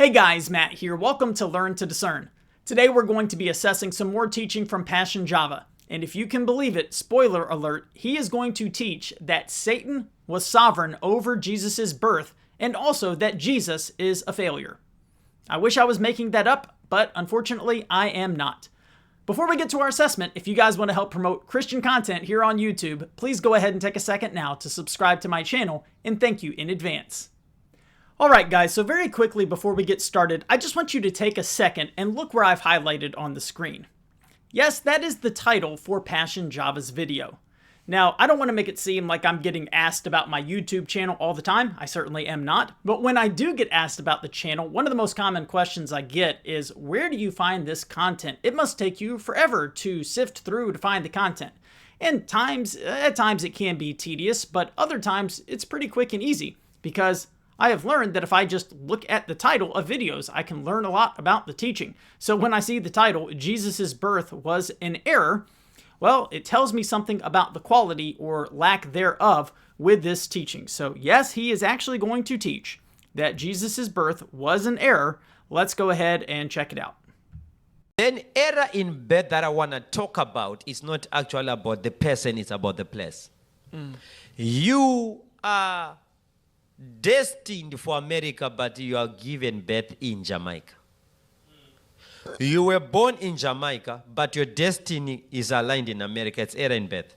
Hey guys, Matt here. Welcome to Learn to Discern. Today we're going to be assessing some more teaching from Passion Java. And if you can believe it, spoiler alert, he is going to teach that Satan was sovereign over Jesus' birth and also that Jesus is a failure. I wish I was making that up, but unfortunately I am not. Before we get to our assessment, if you guys want to help promote Christian content here on YouTube, please go ahead and take a second now to subscribe to my channel, and thank you in advance. Alright guys, so very quickly before we get started, I just want you to take a second and look where I've highlighted on the screen. Yes, that is the title for Passion Java's video. Now, I don't want to make it seem like I'm getting asked about my YouTube channel all the time. I certainly am not. But when I do get asked about the channel, one of the most common questions I get is, where do you find this content? It must take you forever to sift through to find the content. And at times it can be tedious, but other times it's pretty quick and easy because I have learned that if I just look at the title of videos, I can learn a lot about the teaching. So when I see the title, Jesus' birth was an error, well, it tells me something about the quality or lack thereof with this teaching. So yes, he is actually going to teach that Jesus' birth was an error. Let's go ahead and check it out. Then error in birth that I want to talk about is not actually about the person, it's about the place. You are destined for America, but you are given birth in Jamaica. You were born in Jamaica, but your destiny is aligned in America. It's error in birth.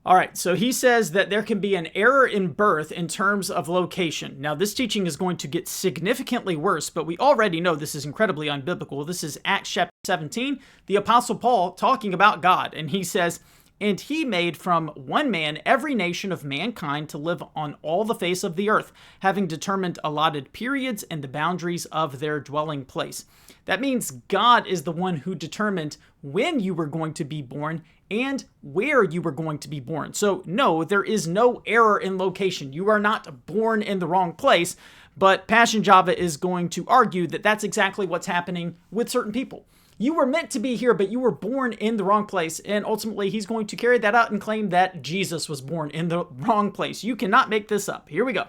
All right, so he says that there can be an error in birth in terms of location. Now, this teaching is going to get significantly worse, but we already know this is incredibly unbiblical. This is Acts chapter 17, the Apostle Paul talking about God, and he says, "And he made from one man every nation of mankind to live on all the face of the earth, having determined allotted periods and the boundaries of their dwelling place." That means God is the one who determined when you were going to be born and where you were going to be born. So no, there is no error in location. You are not born in the wrong place, but Passion Java is going to argue that that's exactly what's happening with certain people. You were meant to be here, but you were born in the wrong place. And ultimately, he's going to carry that out and claim that Jesus was born in the wrong place. You cannot make this up. Here we go.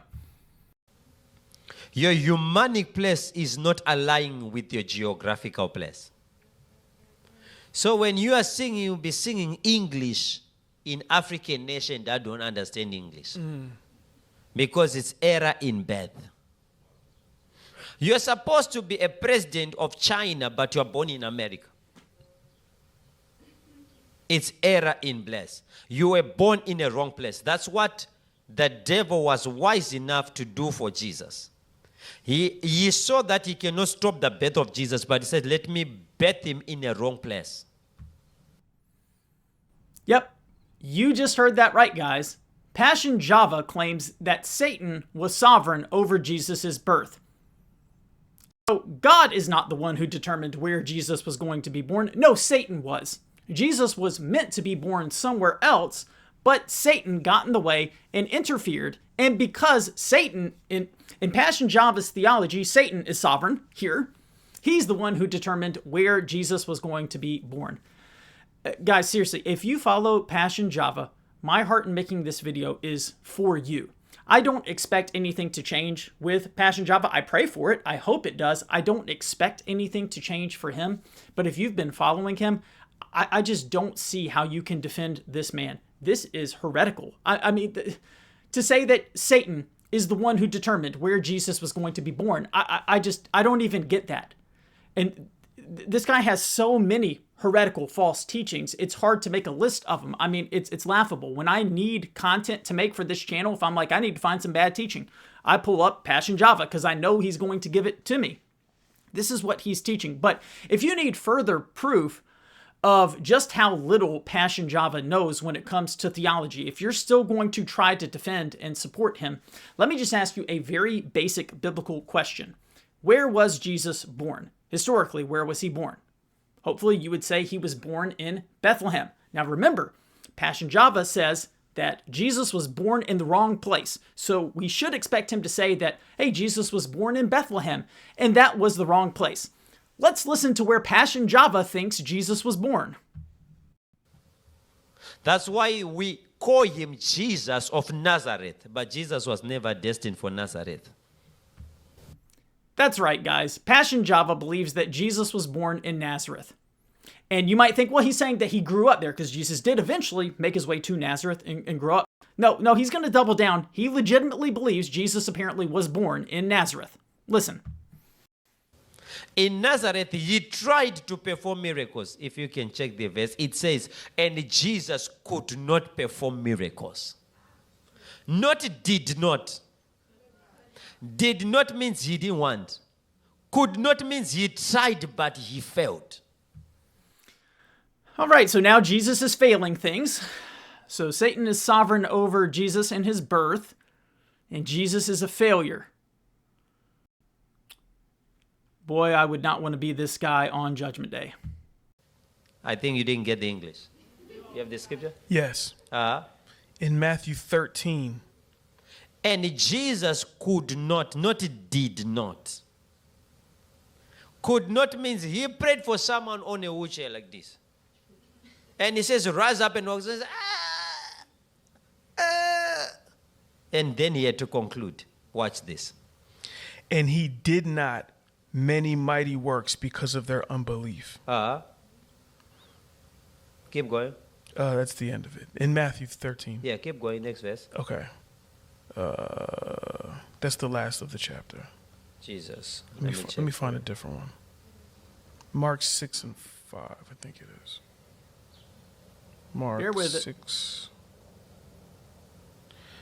Your humanic place is not aligning with your geographical place. So when you are singing, you'll be singing English in African nation that don't understand English. Because it's error in birth. You're supposed to be a president of China, but you're born in America. It's error in place. You were born in a wrong place. That's what the devil was wise enough to do for Jesus. He saw that he cannot stop the birth of Jesus, but he said, let me birth him in a wrong place. Yep, you just heard that right, guys. Passion Java claims that Satan was sovereign over Jesus' birth. So God is not the one who determined where Jesus was going to be born. No, Satan was. Jesus was meant to be born somewhere else, but Satan got in the way and interfered. And because Satan, in Passion Java's theology, Satan is sovereign here. He's the one who determined where Jesus was going to be born. Guys, seriously, if you follow Passion Java, my heart in making this video is for you. I don't expect anything to change with Passion Java. I pray for it. I hope it does. I don't expect anything to change for him. But if you've been following him, I just don't see how you can defend this man. This is heretical. I mean, to say that Satan is the one who determined where Jesus was going to be born, I don't even get that. And this guy has so many heretical false teachings, it's hard to make a list of them. I mean, it's laughable. When I need content to make for this channel, if I'm like, I need to find some bad teaching, I pull up Passion Java because I know he's going to give it to me. This is what he's teaching. But if you need further proof of just how little Passion Java knows when it comes to theology, if you're still going to try to defend and support him, let me just ask you a very basic biblical question. Where was Jesus born? Historically, where was he born? Hopefully you would say he was born in Bethlehem. Now remember, Passion Java says that Jesus was born in the wrong place. So we should expect him to say that, hey, Jesus was born in Bethlehem, and that was the wrong place. Let's listen to where Passion Java thinks Jesus was born. That's why we call him Jesus of Nazareth, but Jesus was never destined for Nazareth. That's right, guys. Passion Java believes that Jesus was born in Nazareth. And you might think, well, he's saying that he grew up there because Jesus did eventually make his way to Nazareth and grow up. No, he's going to double down. He legitimately believes Jesus apparently was born in Nazareth. Listen. In Nazareth, he tried to perform miracles. If you can check the verse, it says, and Jesus could not perform miracles. Not did not. Did not means he didn't want. Could not means he tried, but he failed. All right, so now Jesus is failing things. So Satan is sovereign over Jesus and his birth, and Jesus is a failure. Boy, I would not want to be this guy on Judgment Day. I think you didn't get the English. You have the scripture? Yes. In Matthew 13. And Jesus could not did not. Could not means he prayed for someone on a wheelchair like this. And he says, rise up and walk. Says, And then he had to conclude. Watch this. And he did not many mighty works because of their unbelief. Keep going. That's the end of it. In Matthew 13. Yeah, keep going. Next verse. Okay. That's the last of the chapter. Jesus. Let me find a different one. Mark 6 and 5, I think it is. Mark Bear with 6.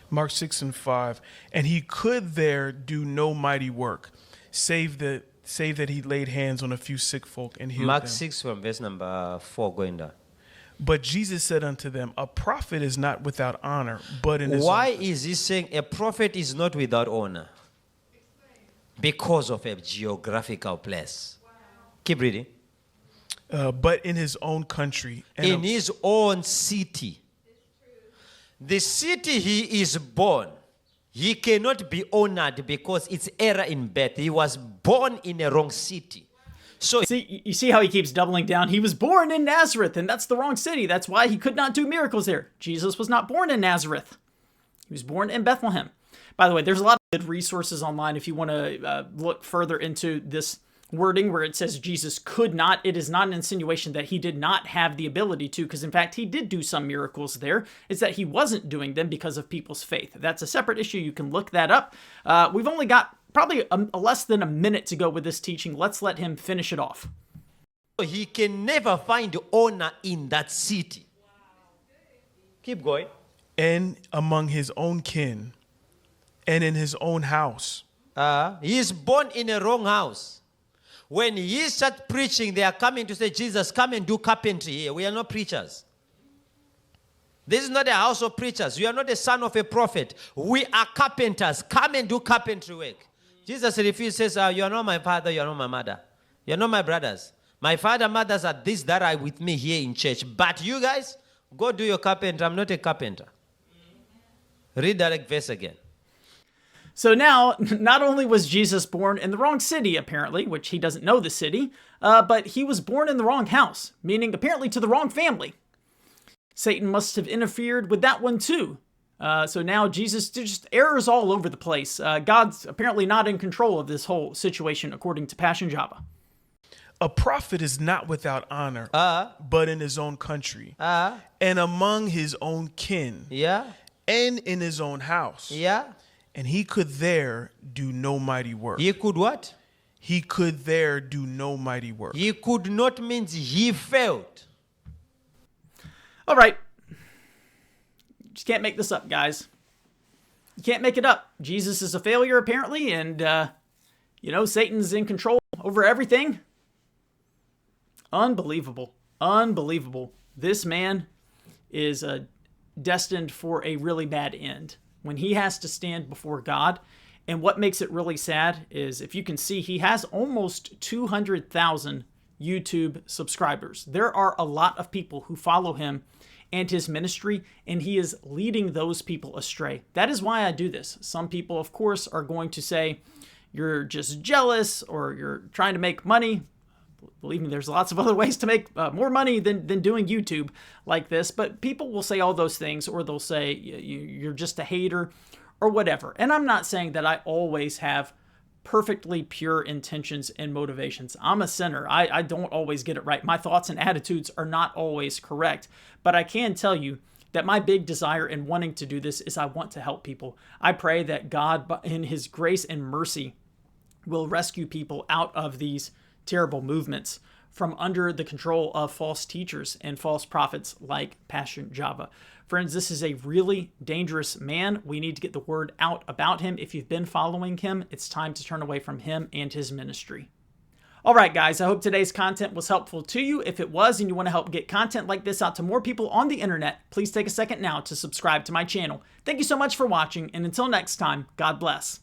Mark 6 and 5. And he could there do no mighty work, save that he laid hands on a few sick folk and healed Mark them. 6 from verse number 4 going down. But Jesus said unto them, a prophet is not without honor, but in his Why own... is he saying a prophet is not without honor? Because of a geographical place. Wow. Keep reading. But in his own country. And in his own city. The city he is born, he cannot be honored because it's error in birth. He was born in a wrong city. So you see how he keeps doubling down? He was born in Nazareth, and that's the wrong city. That's why he could not do miracles there. Jesus was not born in Nazareth. He was born in Bethlehem. By the way, there's a lot of good resources online if you want to look further into this wording where it says Jesus could not. It is not an insinuation that he did not have the ability to, because in fact he did do some miracles there. It's that he wasn't doing them because of people's faith. That's a separate issue. You can look that up. We've only got probably less than a minute to go with this teaching. Let's let him finish it off. He can never find honor in that city. Keep going. And among his own kin, and in his own house. He is born in a wrong house. When he starts preaching, they are coming to say, Jesus, come and do carpentry here. We are not preachers. This is not a house of preachers. You are not the son of a prophet. We are carpenters. Come and do carpentry work. Jesus refused, says, you are not my father, you are not my mother. You are not my brothers. My father, mothers are these that are with me here in church. But you guys, go do your carpenter. I'm not a carpenter. Read that verse again. So now, not only was Jesus born in the wrong city, apparently, which he doesn't know the city, but he was born in the wrong house, meaning apparently to the wrong family. Satan must have interfered with that one too. So now Jesus just errors all over the place. God's apparently not in control of this whole situation, according to Passion Java. A prophet is not without honor, but in his own country, and among his own kin, and in his own house. And he could there do no mighty work. He could what? He could there do no mighty work. He could not means he failed. All right. Just can't make this up, guys. You can't make it up. Jesus is a failure, apparently, and, Satan's in control over everything. Unbelievable. Unbelievable. This man is destined for a really bad end when he has to stand before God. And what makes it really sad is, if you can see, he has almost 200,000 YouTube subscribers. There are a lot of people who follow him and his ministry, and he is leading those people astray. That is why I do this. Some people, of course, are going to say, you're just jealous or you're trying to make money. Believe me, there's lots of other ways to make more money than doing YouTube like this. But people will say all those things, or they'll say you're just a hater or whatever. And I'm not saying that I always have perfectly pure intentions and motivations. I'm a sinner. I don't always get it right. My thoughts and attitudes are not always correct. But I can tell you that my big desire in wanting to do this is I want to help people. I pray that God, in his grace and mercy, will rescue people out of these terrible movements from under the control of false teachers and false prophets like Passion Java. Friends, this is a really dangerous man. We need to get the word out about him. If you've been following him, it's time to turn away from him and his ministry. All right, guys, I hope today's content was helpful to you. If it was and you want to help get content like this out to more people on the internet, please take a second now to subscribe to my channel. Thank you so much for watching, and until next time, God bless.